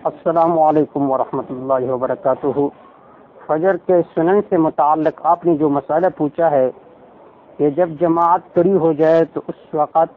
السلام علیکم ورحمۃ اللہ وبرکاتہ۔ فجر کے سنن سے متعلق آپ نے جو مسئلہ پوچھا ہے کہ جب جماعت کھڑی ہو جائے تو اس وقت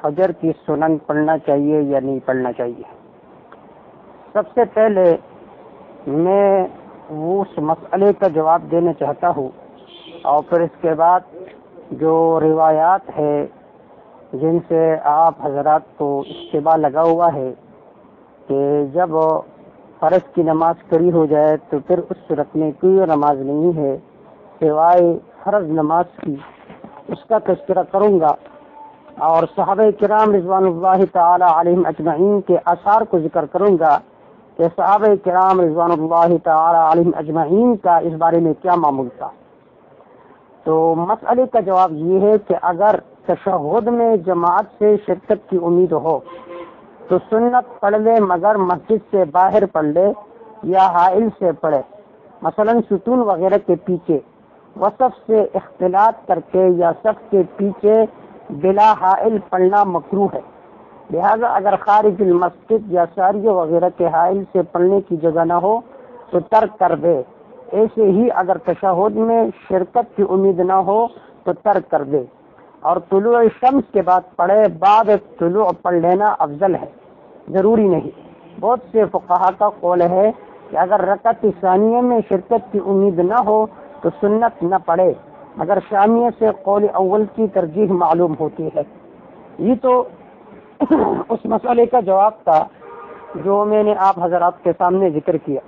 فجر کی سنن پڑھنا چاہیے یا نہیں پڑھنا چاہیے۔ سب سے پہلے میں اس مسئلے کا جواب دینا چاہتا ہوں اور پھر اس کے بعد جو روایات ہے جن سے آپ حضرات کو اشتباہ لگا ہوا ہے کہ جب فرض کی نماز کھڑی ہو جائے تو پھر اس صورت میں کوئی نماز نہیں ہے سوائے فرض نماز کی، اس کا تذکرہ کروں گا اور صحابہ کرام رضوان اللہ تعالی علیہم اجمعین کے آثار کو ذکر کروں گا کہ صحابہ کرام رضوان اللہ تعالی علیہم اجمعین کا اس بارے میں کیا معمول تھا۔ تو مسئلے کا جواب یہ ہے کہ اگر تشہد میں جماعت سے شرکت کی امید ہو تو سنت پڑھ لے، مگر مسجد سے باہر پڑھ لے یا حائل سے پڑھے، مثلا ستون وغیرہ کے پیچھے، وصف سے اختلاط کر کے یا صف کے پیچھے بلا حائل پڑھنا مکروہ ہے۔ لہذا اگر خارج المسجد یا ساریہ وغیرہ کے حائل سے پڑھنے کی جگہ نہ ہو تو ترک کر دے۔ ایسے ہی اگر تشہد میں شرکت کی امید نہ ہو تو ترک کر دے اور طلوع شمس کے بعد پڑھے، بعد طلوع پڑھ لینا افضل ہے، ضروری نہیں۔ بہت سے فقہا کا قول ہے کہ اگر رکعت ثانیہ میں شرکت کی امید نہ ہو تو سنت نہ پڑھے، مگر ثانیہ سے قول اول کی ترجیح معلوم ہوتی ہے۔ یہ تو اس مسئلے کا جواب تھا جو میں نے آپ حضرات کے سامنے ذکر کیا۔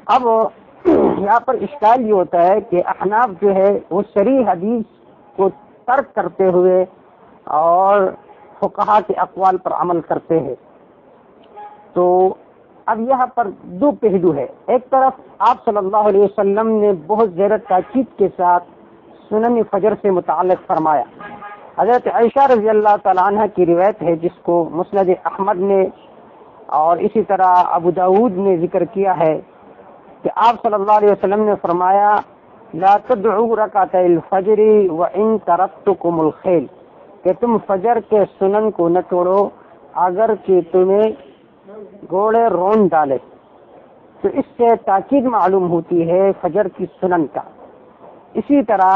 اب یہاں پر اشکال یہ ہوتا ہے کہ احناف جو ہے وہ صریح حدیث کو ترک کرتے ہوئے اور فقہا کے اقوال پر عمل کرتے ہیں۔ تو اب یہاں پر دو پہلو ہے۔ ایک طرف آپ صلی اللہ علیہ وسلم نے بہت زیادہ تاکید کے ساتھ سنن فجر سے متعلق فرمایا۔ حضرت عائشہ رضی اللہ تعالیٰ عنہ کی روایت ہے جس کو مسند احمد نے اور اسی طرح ابو داود نے ذکر کیا ہے کہ آپ صلی اللہ علیہ وسلم نے فرمایا لا تدعوا رکعتي الفجر وان تركتكم الخيل، کہ تم فجر کے سنن کو نہ توڑو اگر کہ تمہیں گھوڑے رون ڈالے۔ تو اس سے تاکید معلوم ہوتی ہے فجر کی سنن کا۔ اسی طرح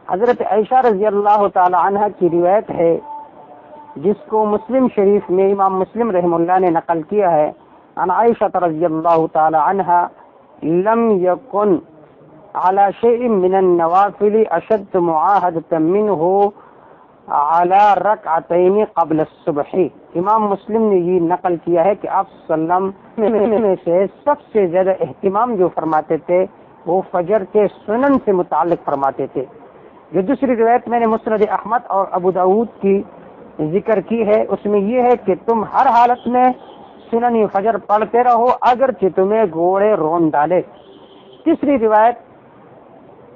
حضرت عائشہ رضی اللہ تعالی عنہ کی روایت ہے جس کو مسلم شریف میں امام مسلم رحم اللہ نے نقل کیا ہے، عن عائشہ رضی اللہ تعالی عنہ لم يكن على شيء من النوافل اشد معاهدة منه على ركعتين قبل الصبح۔ امام مسلم نے یہ نقل کیا ہے کہ آپ صلی اللہ علیہ وسلم میں سے سب سے زیادہ اہتمام جو فرماتے تھے وہ فجر کے سنن سے متعلق فرماتے تھے۔ جو دوسری روایت میں نے مسند احمد اور ابو داود کی ذکر کی ہے اس میں یہ ہے کہ تم ہر حالت میں سنن فجر پڑھتے رہو اگرچہ تمہیں گھوڑے رون ڈالے۔ تیسری روایت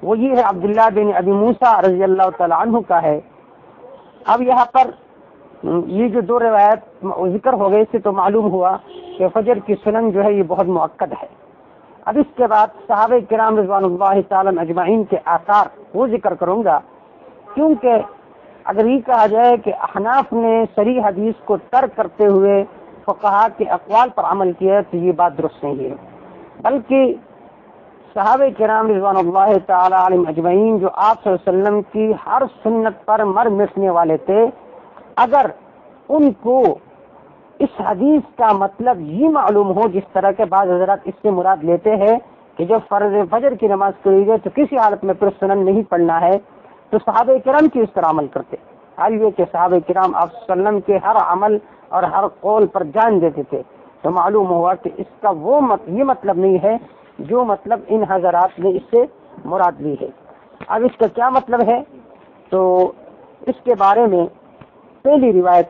وہ یہ ہے عبداللہ بن ابی موسیٰ رضی اللہ تعالی عنہ کا ہے۔ اب یہاں پر یہ جو دو روایت ذکر ہو گئے اس سے تو معلوم ہوا کہ فجر کی سنن جو ہے یہ بہت مؤکد ہے۔ اب اس کے بعد صحابہ کرام رضوان اللہ تعالی اجمعین کے آثار وہ ذکر کروں گا، کیونکہ اگر یہ کہا جائے کہ احناف نے صریح حدیث کو ترک کرتے ہوئے فقہا کے اقوال پر عمل کیا تو یہ بات درست نہیں ہے، بلکہ صحابہ کرام رضوان اللہ تعالی علیہم اجمعین جو آپ صلی اللہ علیہ وسلم کی ہر سنت پر مر مٹنے والے تھے، اگر ان کو اس حدیث کا مطلب یہ معلوم ہو جس طرح کے بعض حضرات اس سے مراد لیتے ہیں کہ جب فرض فجر کی نماز پڑھی جائے تو کسی حالت میں پھر سنن نہیں پڑھنا ہے، تو صحابہ کرام کی اس طرح عمل کرتے۔ حال یہ کہ صحابہ کرام آپ صلی اللہ علیہ وسلم کے ہر عمل اور ہر قول پر جان دیتے تھے، تو معلوم ہوا کہ اس کا یہ مطلب نہیں ہے جو مطلب ان حضرات نے اس سے مراد لی ہے۔ اب اس کا کیا مطلب ہے تو اس کے بارے میں پہلی روایت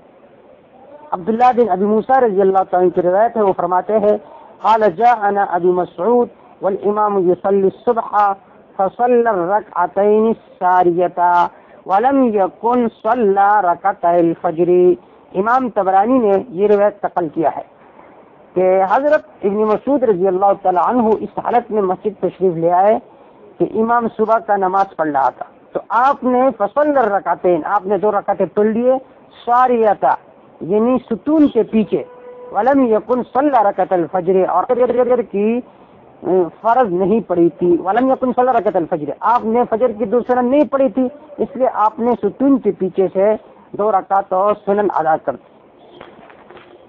عبداللہ بن ابی موسیٰ رضی اللہ تعالیٰ کی روایت ہے، وہ فرماتے ہیں قال جاءنا ابی مسعود والامام يصلي الصبح فصلى الركعتين السارية ولم يكن صلى ركعتي الفجر۔ امام طبرانی نے یہ روایت نقل کیا ہے کہ حضرت ابن مسعود رضی اللہ تعالیٰ عنہ اس حالت میں مسجد تشریف لے آئے کہ امام صبح کا نماز پڑھ رہا تھا، تو آپ نے فصل رکعتین، آپ نے 2 رکعتیں پڑھ لیے، ساریتا یعنی ستون کے پیچھے، ولم یکن صلی رکعت الفجر، اور فجر کی فرض نہیں پڑی تھی، ولم یکن صلی رکعت الفجر، آپ نے فجر کی 2 سنن نہیں پڑھی تھی، اس لیے آپ نے ستون کے پیچھے سے 2 رکعت اور سنن ادا کر دی۔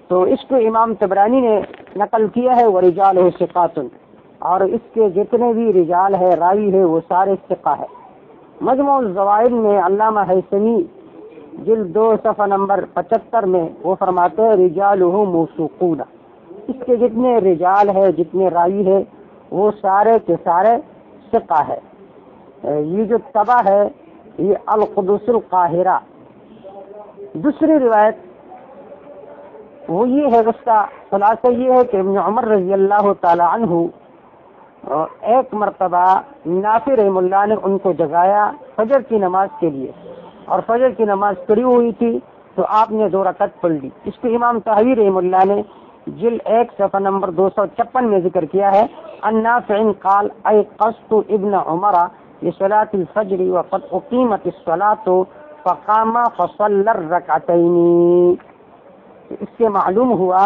تو اس کو امام طبرانی نے نقل کیا ہے، ورجالہ ثقات، اور اس کے جتنے بھی رجال ہے، راوی ہے، وہ سارے ثقہ ہے۔ مجموع الزوائد میں علامہ حیثمی جلد 2 صفحہ نمبر 75 میں وہ فرماتے ہیں رجالہ موثوقون، اس کے جتنے رجال ہے، جتنے راوی ہے، وہ سارے کے سارے ثقہ ہے۔ یہ جو طبع ہے یہ القدس القاہرہ۔ دوسری روایت وہ یہ ہے، اس کا خلاصہ یہ ہے کہ ابن عمر رضی اللہ تعالی عنہ ایک مرتبہ نافع رحم اللہ نے ان کو جگایا فجر کی نماز کے لیے، اور فجر کی نماز پڑھی ہوئی تھی تو آپ نے 2 رکعت پڑھ لی۔ اس کو امام طحاوی رحم اللہ نے جلد 1 صفحہ نمبر 256 میں ذکر کیا ہے، ان نافع قال ایقظت ابن عمر لصلاة الفجر وقد اقیمت الصلاة فقام فصلى الركعتين۔ اس سے معلوم ہوا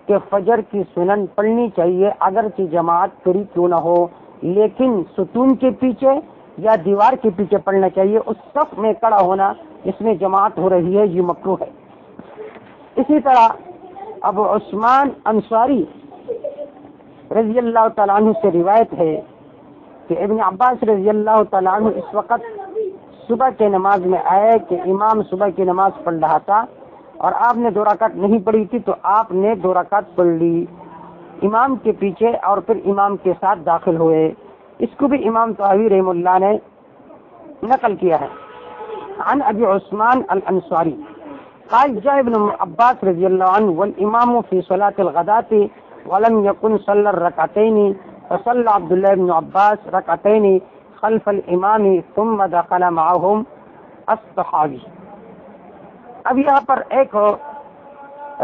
کہ فجر کی سنن پڑھنی چاہیے اگرچہ جماعت پوری کیوں نہ ہو، لیکن ستون کے پیچھے یا دیوار کے پیچھے پڑھنا چاہیے۔ اس صف میں کھڑا ہونا جس میں جماعت ہو رہی ہے یہ مکروہ ہے۔ اسی طرح ابو عثمان انصاری رضی اللہ تعالیٰ عنہ سے روایت ہے کہ ابن عباس رضی اللہ تعالیٰ عنہ اس وقت صبح کے نماز میں آئے کہ امام صبح کی نماز پڑھ رہا تھا اور آپ نے 2 رکعت نہیں پڑھی تھی، تو آپ نے 2 رکعت پڑھ لی امام کے پیچھے اور پھر امام کے ساتھ داخل ہوئے۔ اس کو بھی امام طحاوی رحم اللہ نے نقل کیا ہے۔ عن ابی عثمان الانصاری قال جاء ابن عباس رضی اللہ عنہ والامام فی صلاة الغداة ولم يكن صلى الركعتين فصلى عبد الله بن عباس ركعتين خلف الامام ثم دخل معهم الصحابی۔ اب یہاں پر ایک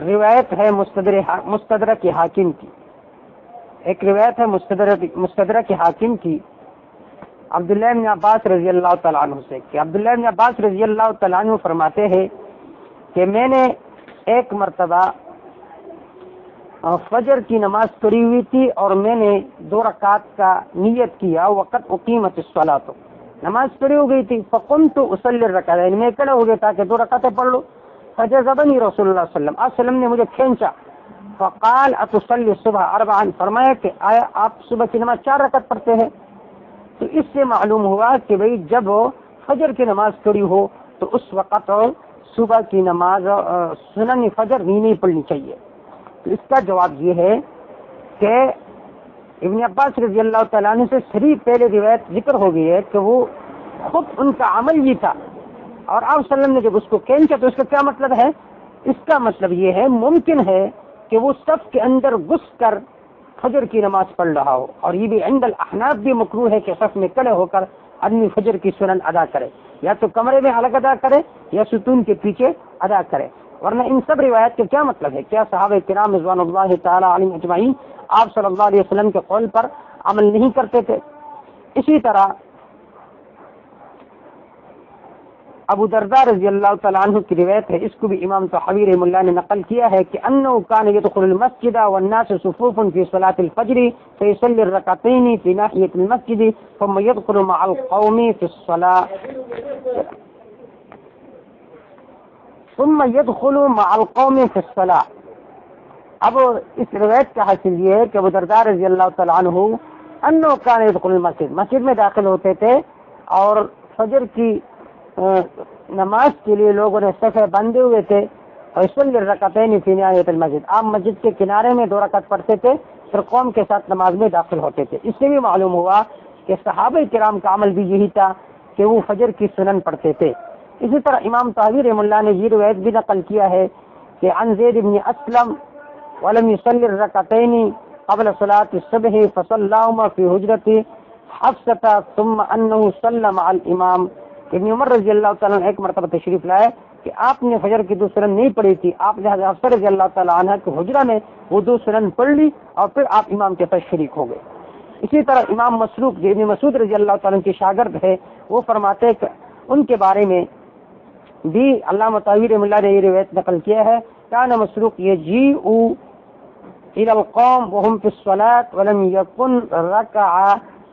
روایت ہے مستدرک حاکم کی، ایک روایت ہے مستدرک حاکم کی عبداللہ بن عباس رضی اللہ تعالیٰ عنہ سے کہ عبداللہ بن عباس رضی اللہ تعالیٰ عنہ فرماتے ہیں کہ میں نے ایک مرتبہ فجر کی نماز پڑھی ہوئی تھی اور میں نے 2 رکعت کا نیت کیا، وقت اقیمت الصلاۃ، نماز پڑھی ہو گئی تھی، فقمت اصلی الرکعتین، میں کھڑا ہو گیا تھا کہ 2 رکعتیں پڑھ لو، فجذبنی رسول اللہ صلی اللہ علیہ وسلم نے مجھے کھینچا، فقال اتصلی الصبح 4، فرمایا کہ آیا آپ صبح کی نماز 4 رکعت پڑھتے ہیں؟ تو اس سے معلوم ہوا کہ بھئی جب فجر کی نماز پڑھی ہو تو اس وقت صبح کی نماز سنن فجر نہیں پڑھنی چاہیے۔ تو اس کا جواب یہ ہے کہ ابن عباس رضی اللہ تعالیٰ عنہ سے صحیح پہلے روایت ذکر ہو گئی ہے کہ وہ خود ان کا عمل یہ تھا، اور آپ صلی اللہ علیہ وسلم نے جب اس کو کھینچا تو اس کا کیا مطلب ہے؟ اس کا مطلب یہ ہے ممکن ہے کہ وہ صف کے اندر گھس کر فجر کی نماز پڑھ رہا ہو، اور یہ بھی عند الاحناف بھی مکروہ ہے کہ صف میں کھڑے ہو کر آدمی فجر کی سنن ادا کرے، یا تو کمرے میں الگ ادا کرے یا ستون کے پیچھے ادا کرے۔ ورنہ ان سب روایت کا کیا مطلب ہے؟ کیا صحابہ کرام رضوان اللہ تعالی علیہم اجمعین آپ صلی اللہ علیہ وسلم کے قول پر عمل نہیں کرتے تھے؟ اسی طرح ابو درداء رضی اللہ تعالیٰ عنہ کی روایت ہے، اس کو بھی امام طحاوی رحمہ اللہ نے نقل کیا ہے کہ انہ کان یدخل المسجد والناس صفوف فی صلاة الفجر فیصلی الرکعتین فی ناحیۃ المسجد ثم یدخل مع القوم فی الصلاة اب اس روایت کا حاصل یہ ہے کہ ابو درداء رضی اللہ تعالیٰ عنہ انہ کان یدخل المسجد، مسجد میں داخل ہوتے تھے اور فجر کی نماز کے لیے لوگوں نے صفیں باندھے ہوئے تھے، فیصلی الرکعتین فی نہایت المسجد، آپ مسجد کے کنارے میں 2 رکعت پڑھتے تھے پھر قوم کے ساتھ نماز میں داخل ہوتے تھے۔ اس سے بھی معلوم ہوا کہ صحابہ کرام کا عمل بھی یہی تھا کہ وہ فجر کی سنن پڑھتے تھے۔ اسی طرح امام طحاوی رحمہ اللہ نے یہ روایت بھی نقل کیا ہے کہ عن زید بن اسلم ولم يصلي الركعتين قبل صلاة الصبح فصلاهما في حجرة حفصة ثم انه صلى مع الامام۔ ابن عمر رضی اللہ تعالیٰ عنہ ایک مرتبہ تشریف لائے کہ آپ نے فجر کی 2 سنن نہیں پڑھی تھی، آپ نے حضرت حفصہ رضی اللہ تعالیٰ عنہ کے حجرہ میں وہ 2 سنن پڑھ لی اور پھر آپ امام کے ساتھ شریک ہو گئے۔ اسی طرح امام مسروق جو ابن مسعود رضی اللہ تعالیٰ عنہ کے شاگرد ہے، وہ فرماتے ہیں کہ ان کے بارے میں بھی علامہ طحاوی رحمہ اللہ نے یہ روایت نقل کیا ہے، کان مسروق یجیء إلى القوم وهم في الصلاة ولم يكن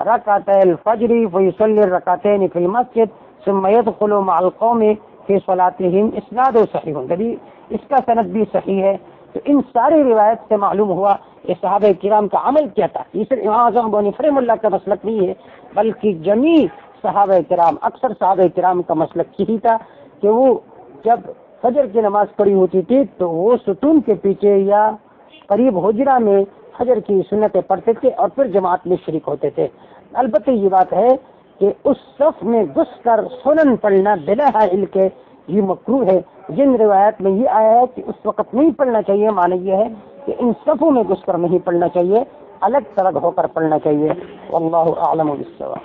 ركعتي الفجر فيصلي الركعتين في المسجد ثم يدخل مع القوم في صلاتهم اسناد صحیح. یعنی اس کا سند بھی صحیح ہے. تو ان ساری روایت سے معلوم ہوا کہ صحابہ کرام کا عمل کیا تھا. یہ صرف امام اعظم ابو حنیفہ رحمہ اللہ کا مسلک نہیں ہے بلکہ جمیع صحابہ کرام، اکثر صحابہ کرام کا مسلک یہی تھا کہ وہ جب فجر کی نماز پڑھی ہوتی تھی تو وہ ستون کے پیچھے یا قریب حجرہ میں فجر کی سنتیں پڑھتے تھے اور پھر جماعت میں شریک ہوتے تھے. البتہ یہ بات ہے کہ اس صف میں گھس کر سنن پڑھنا بلا علم کے یہ مکروہ ہے. جن روایت میں یہ آیا ہے کہ اس وقت نہیں پڑھنا چاہیے، معنی یہ ہے کہ ان صفوں میں گھس کر نہیں پڑھنا چاہیے، الگ تھلگ ہو کر پڑھنا چاہیے. واللہ اعلم بالصواب.